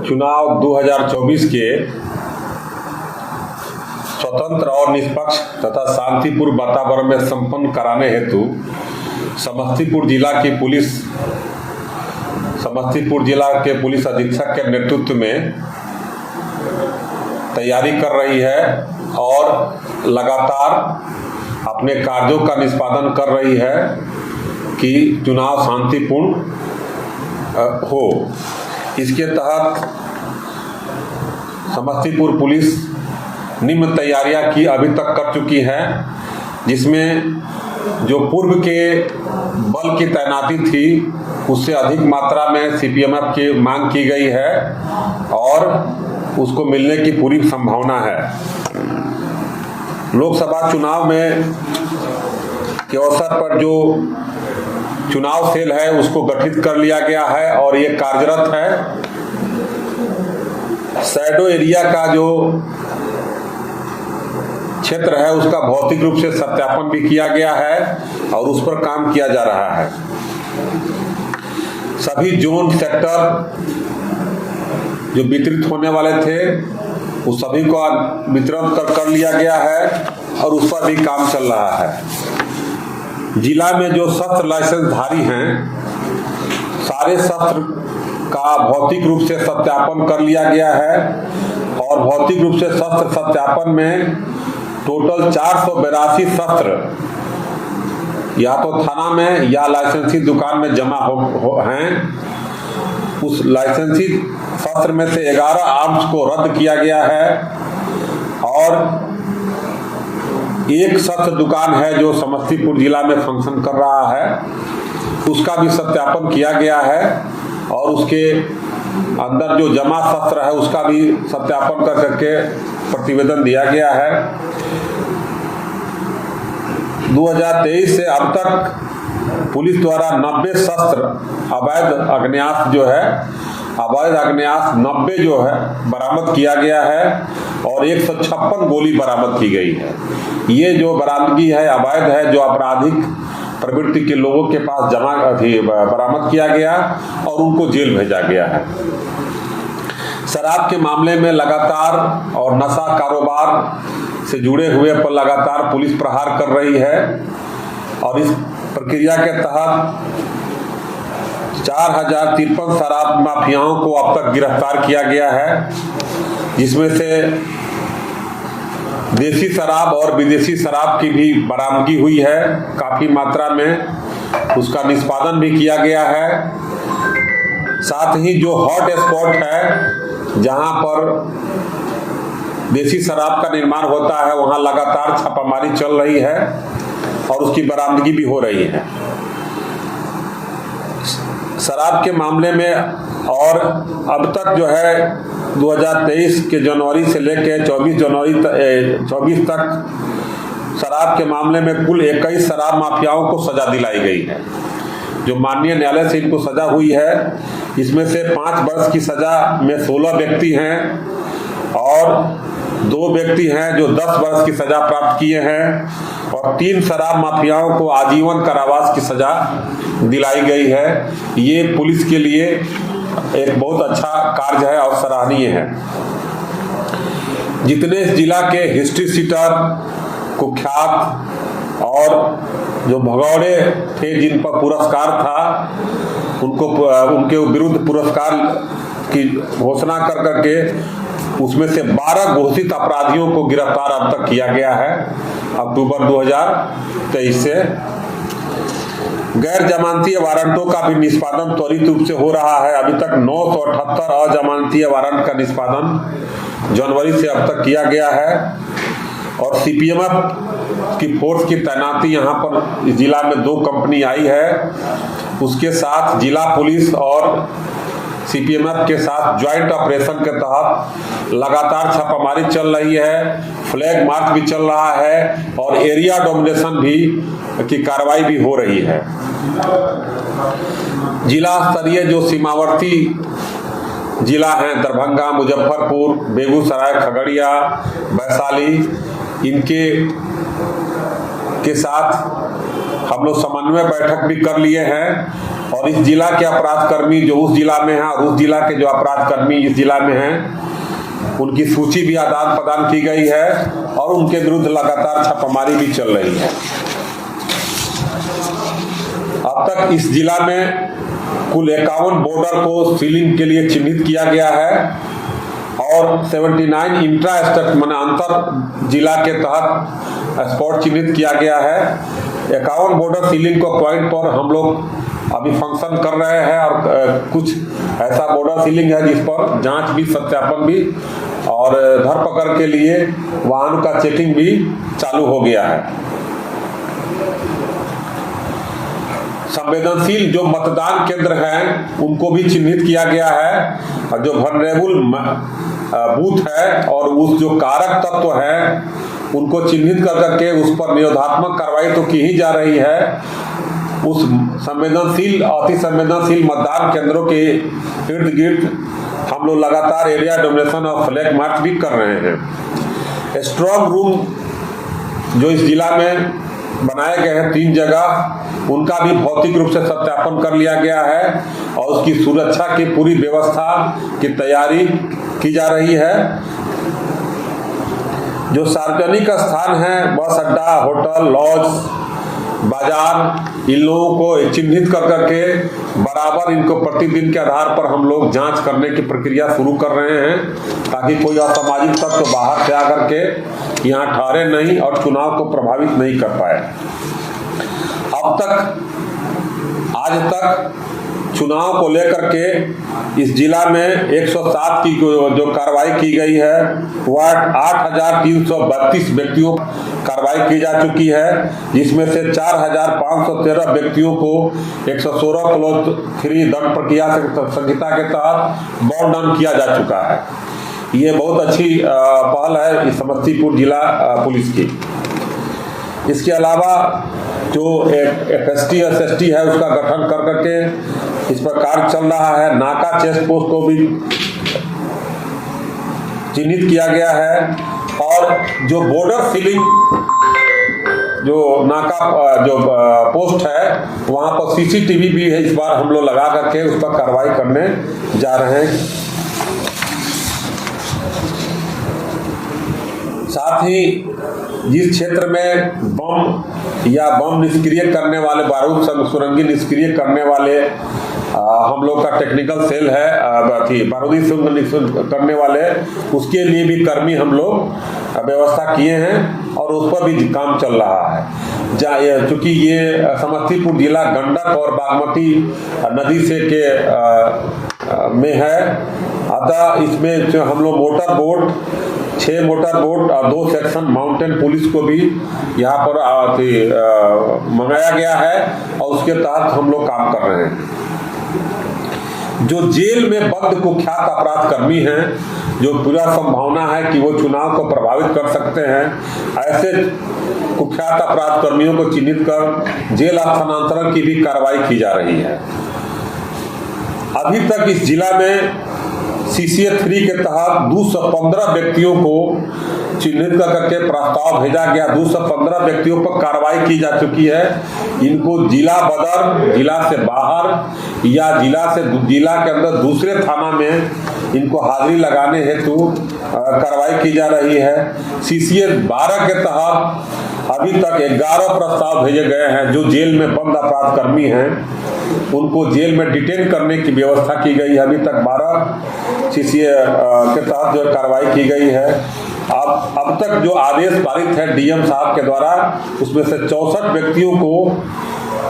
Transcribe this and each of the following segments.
चुनाव 2024 के स्वतंत्र और निष्पक्ष तथा शांतिपूर्ण वातावरण में संपन्न कराने हेतु समस्तीपुर जिला के पुलिस अधीक्षक के नेतृत्व में तैयारी कर रही है और लगातार अपने कार्यों का निष्पादन कर रही है कि चुनाव शांतिपूर्ण हो। इसके तहत समस्तीपुर पुलिस निम्न तैयारियां की अभी तक कर चुकी है, जिसमें जो पूर्व के बल की तैनाती थी उससे अधिक मात्रा में सीपीएमएफ की मांग की गई है और उसको मिलने की पूरी संभावना है। लोकसभा चुनाव में के अवसर पर जो चुनाव सेल है उसको गठित कर लिया गया है और ये कार्यरत है। शैडो एरिया का जो क्षेत्र है उसका भौतिक रूप से सत्यापन भी किया गया है और उस पर काम किया जा रहा है। सभी जोन सेक्टर जो वितरित होने वाले थे उस सभी को वितरण कर लिया गया है और उस पर भी काम चल रहा है। जिला में जो शस्त्र लाइसेंसधारी हैं सारे शस्त्र का भौतिक रूप से सत्यापन कर लिया गया है और भौतिक रूप से शस्त्र सत्यापन में टोटल 482 शस्त्र या तो थाना में या लाइसेंसी दुकान में जमा हैं। उस लाइसेंसी शस्त्र में से 11 आर्म्स को रद्द किया गया है और एक शस्त्र दुकान है जो समस्तीपुर जिला में फंक्शन कर रहा है, उसका भी सत्यापन किया गया है और उसके अंदर जो जमा शस्त्र है उसका भी सत्यापन कर करके प्रतिवेदन दिया गया है। 2023 से अब तक पुलिस द्वारा 90 शस्त्र अवैध अग्न्यास्त्र 90 जो है बरामद किया गया है और 156 गोली बरामद की गई है। ये जो बरामदगी है अवैध है, जो आपराधिक प्रवृत्ति के लोगों के पास बरामद किया गया और उनको जेल भेजा गया है। शराब के मामले में लगातार और नशा कारोबार से जुड़े हुए पर लगातार पुलिस प्रहार कर रही है और इस प्रक्रिया के तहत 4053 शराब माफियाओं को अब तक गिरफ्तार किया गया है, जिसमें से देसी शराब और विदेशी शराब की भी बरामदगी हुई है। काफी मात्रा में उसका निष्पादन भी किया गया है। साथ ही जो हॉट स्पॉट है जहां पर देसी शराब का निर्माण होता है वहां लगातार छापामारी चल रही है और उसकी बरामदगी भी हो रही है। शराब के मामले में और अब तक जो है 2023 के जनवरी से लेकर 24 तक शराब के मामले में कुल 21 शराब माफियाओं को सजा दिलाई गई है, जो माननीय न्यायालय से इनको सजा हुई है। इसमें से 5 वर्ष की सजा में 16 व्यक्ति हैं और 2 व्यक्ति हैं जो 10 वर्ष की सजा प्राप्त किए हैं और 3 शराब माफियाओं को आजीवन कारावास की सजा दिलाई गई है। ये पुलिस के लिए एक बहुत अच्छा कार्य है और सराहनीय है। जितने इस जिला के हिस्ट्री सीटर, कुख्यात और जो भगौड़े थे जिन पर पुरस्कार था उनके विरुद्ध पुरस्कार की घोषणा कर करके उसमें से 12 घोषित अपराधियों को गिरफ्तार अब तक किया गया है। अक्टूबर 2023 से गैर जमानती वारंटों का भी निष्पादन त्वरित रूप से हो रहा है। अभी तक 978 अजमानती वारंट का निष्पादन जनवरी से अब तक किया गया है और सीपीएमएफ की फोर्स की तैनाती यहाँ पर इस जिला में 2 कंपनी आई है। उसके साथ जिला पुलिस और सीपीएमएफ के साथ ज्वाइंट ऑपरेशन के तहत लगातार छापामारी चल रही है, फ्लैग मार्च भी चल रहा है और एरिया डोमिनेशन भी की कार्रवाई भी हो रही है। जिला स्तरीय जो सीमावर्ती जिला हैं दरभंगा, मुजफ्फरपुर, बेगूसराय, खगड़िया, वैशाली, इनके साथ हम लोग समन्वय बैठक भी कर लिए हैं और इस जिला के अपराध कर्मी जो उस जिला में हैं और उस जिला के जो अपराध कर्मी इस जिला में हैं उनकी सूची भी आदान प्रदान की गई है और उनके विरुद्ध लगातार छापामारी भी चल रही है। अब तक इस जिला में कुल 51 बॉर्डर को सीलिंग के लिए चिन्हित किया गया है और 79 इंट्रा स्टेट माने अंतर जिला के तहत स्पॉट चिन्हित किया गया है। 51 बॉर्डर सीलिंग को पॉइंट पर हम लोग अभी फंक्शन कर रहे हैं और कुछ ऐसा बॉर्डर सीलिंग है जिस पर जांच भी सत्यापन भी और धरपकड़ के लिए वाहन का चेकिंग भी चालू हो गया है। संवेदनशील जो मतदान केंद्र हैं उनको भी चिन्हित किया गया है और जो वल्नरेबल बूथ है और उस जो कारक तत्व है उनको चिन्हित कर करके उस पर निरोधात्मक कार्रवाई तो की ही जा रही है। उस संवेदनशील अति संवेदनशील मतदान केंद्रों के इर्द गिर्द हम लोग लगातार एरिया डोमिनेशन और फ्लैग मार्च भी कर रहे हैं। स्ट्रांग रूम जो इस जिला में बनाए गए हैं 3 जगह उनका भी भौतिक रूप से सत्यापन कर लिया गया है और उसकी सुरक्षा की पूरी व्यवस्था की तैयारी की जा रही है। जो सार्वजनिक स्थान है बस अड्डा होटल लॉज बाजार इन लोगों को चिन्हित कर करके बराबर इनको प्रतिदिन के आधार पर हम लोग जांच करने की प्रक्रिया शुरू कर रहे हैं ताकि कोई असामाजिक तत्व बाहर से आकर के यहाँ ठहरे नहीं और चुनाव को प्रभावित नहीं कर पाए। अब तक आज तक चुनाव को लेकर के इस जिला में 107 की जो कार्रवाई की गई है वह 8,332 व्यक्तियों कार्रवाई की जा चुकी है जिसमें से 4,513 व्यक्तियों को 116 क्लॉज 3 दंड प्रक्रिया संहिता के तहत बॉन्ड दंड किया जा चुका है। ये बहुत अच्छी पहल है इस समस्तीपुर जिला पुलिस की। इसके अलावा जो FST SST है उसका गठन कर करके इस पर कार्य चल रहा है। नाका चेक पोस्ट को भी चिन्हित किया गया है और जो बॉर्डर सीलिंग जो नाका जो पोस्ट है वहां पर CCTV भी है इस बार हम लोग लगा करके उस पर कार्रवाई करने जा रहे हैं। साथ ही जिस क्षेत्र में बम या बम निष्क्रिय करने वाले बारूद सुरंगी निष्क्रिय करने वाले हम लोग का टेक्निकल सेल है बारूदी सुरंग करने वाले उसके लिए भी कर्मी हम लोग व्यवस्था किए हैं और उस पर भी काम चल रहा है। चूंकि ये समस्तीपुर जिला गंडक और बागमती नदी से के में है अतः इसमें जो हम लोग मोटर बोट 6 मोटर बोट और 2 सेक्शन माउंटेन पुलिस को भी यहाँ पर मंगाया गया है और उसके तहत हम लोग काम कर रहे हैं। जो जेल में बंद कुख्यात अपराध कर्मी हैं जो पूरा संभावना है कि वो चुनाव को प्रभावित कर सकते हैं ऐसे कुख्यात अपराध कर्मियों को चिन्हित कर जेल स्थानांतरण की भी कार्रवाई की जा रही है। अभी तक इस जिला में CCA 3 के तहत 215 व्यक्तियों को चिन्हित करके प्रस्ताव भेजा गया। 215 व्यक्तियों पर कार्रवाई की जा चुकी है। इनको जिला बदर जिला से बाहर या जिला के अंदर दूसरे थाना में इनको हाजिरी लगाने हेतु कार्रवाई की जा रही है। CCA 12 के तहत अभी तक 11 प्रस्ताव भेजे गए हैं जो जेल में बंद अपराध कर्मी हैं उनको जेल में डिटेन करने की व्यवस्था की गई है। अभी तक 12 CCA के तहत जो कार्रवाई की गई है। अब तक जो आदेश पारित है DM साहब के द्वारा उसमें से 64 व्यक्तियों को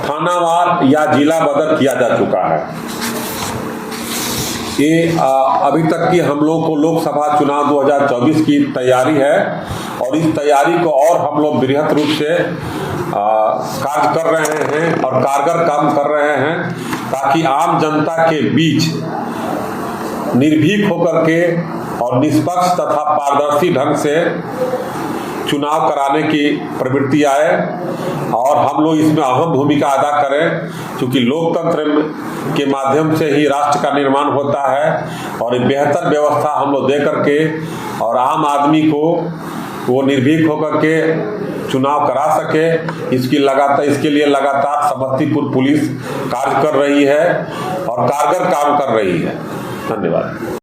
थानावार या जिला बदर किया जा चुका है। ये अभी तक की हम लोग को लोकसभा चुनाव 2024 की तैयारी है और इस तैयारी को और हम लोग बृहत रूप से कार्य कर रहे हैं और कारगर काम कर रहे हैं ताकि आम जनता के बीच निर्भीक होकर के और निष्पक्ष तथा पारदर्शी ढंग से चुनाव कराने की प्रवृत्ति आए और हम लोग इसमें अहम भूमिका अदा करें क्योंकि लोकतंत्र के माध्यम से ही राष्ट्र का निर्माण होता है और एक बेहतर व्यवस्था हम लोग दे करके और आम आदमी को वो निर्भीक होकर के चुनाव करा सके, इसके लिए लगातार समस्तीपुर पुलिस कार्य कर रही है और कारगर काम कर रही है। धन्यवाद।